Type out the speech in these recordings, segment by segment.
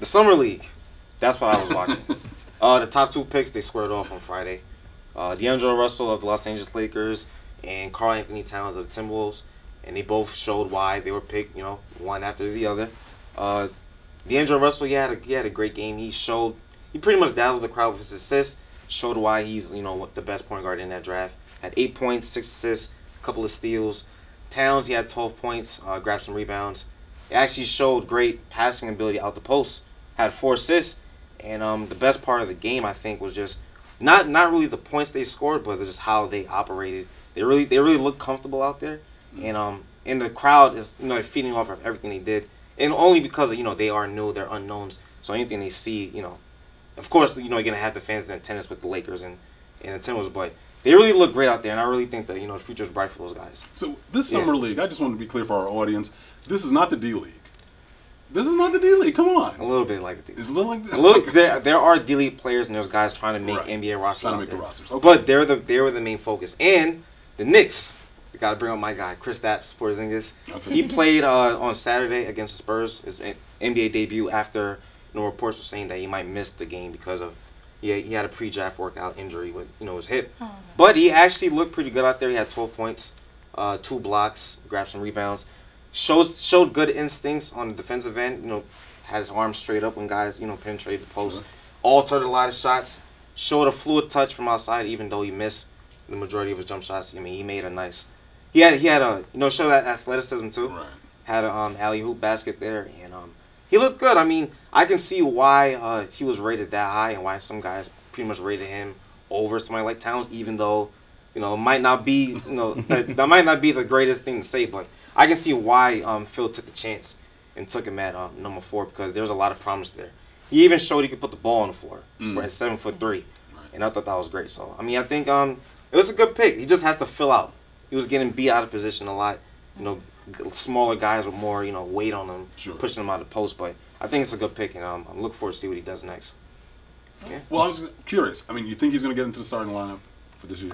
The Summer League. That's what I was watching. The top 2 picks, they squared off on Friday. D'Angelo Russell of the Los Angeles Lakers and Karl-Anthony Towns of the Timberwolves. And they both showed why they were picked, one after the other. D'Angelo Russell, he had a great game. He pretty much dazzled the crowd with his assists. Showed why he's, the best point guard in that draft. Had 8 points, 6 assists, a couple of steals. Towns, he had 12 points, grabbed some rebounds. He actually showed great passing ability out the post. Had 4 assists. And the best part of the game, I think, was just not really the points they scored, but just how they operated. They really looked comfortable out there. And the crowd is, they're feeding off of everything they did. And only because, they are new, they're unknowns. So anything they see, of course, you're going to have the fans in attendance with the Lakers and the Timberwolves, but they really look great out there. And I really think that, the future is bright for those guys. So this Summer League, I just want to be clear for our audience, this is not the D League. This is not the D League. Come on. A little bit like the D League. It's a little like the there are D League players and there's guys trying to make NBA rosters. Trying to make the rosters. Okay. But they were the main focus. And the Knicks, we got to bring up my guy, Kristaps Porzingis. Okay. He played on Saturday against the Spurs, his NBA debut after reports were saying that he might miss the game because of he had a pre-draft workout injury with his hip. Oh. But he actually looked pretty good out there. He had 12 points, 2 blocks, grabbed some rebounds. Showed good instincts on the defensive end. Had his arms straight up when guys penetrated the post. Sure. Altered a lot of shots. Showed a fluid touch from outside, even though he missed the majority of his jump shots. He made a nice. He had a showed that athleticism too. Right. Had a alley hoop basket there, and he looked good. I can see why he was rated that high and why some guys pretty much rated him over somebody like Towns, even though it might not be that might not be the greatest thing to say, but I can see why Phil took the chance and took him at number 4 because there was a lot of promise there. He even showed he could put the ball on the floor for at 7'3", right. And I thought that was great. So I think it was a good pick. He just has to fill out. He was getting beat out of position a lot. Smaller guys with more weight on them, sure. Pushing them out of the post. But I think it's a good pick, and I'm looking forward to see what he does next. Yeah. Well, I was curious. You think he's going to get into the starting lineup for this year?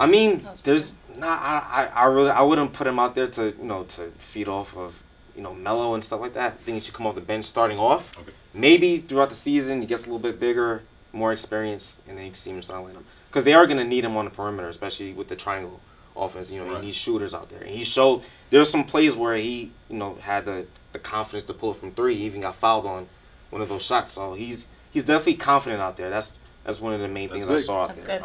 There's not. I wouldn't put him out there to to feed off of Melo and stuff like that. I think he should come off the bench starting off. Okay. Maybe throughout the season he gets a little bit bigger, more experience, and then you can see him starting lineup because they are going to need him on the perimeter, especially with the triangle offense. Right. He needs shooters out there, and he showed there were some plays where he had the confidence to pull it from 3. He even got fouled on one of those shots, so he's definitely confident out there. That's one of the main things I saw out there.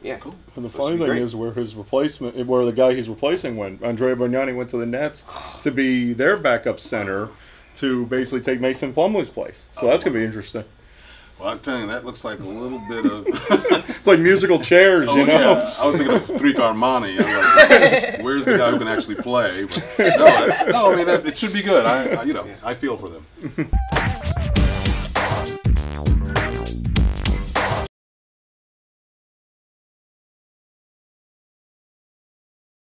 Yeah. Cool. And the funny thing is where the guy he's replacing went. Andrea Bargnani went to the Nets to be their backup center to basically take Mason Plumlee's place. So that's going to be interesting. Well, I'm telling you, that looks like a little bit of... It's like musical chairs, Yeah. I was thinking of Tariq Armani. I was like, where's the guy who can actually play? But it should be good. I feel for them.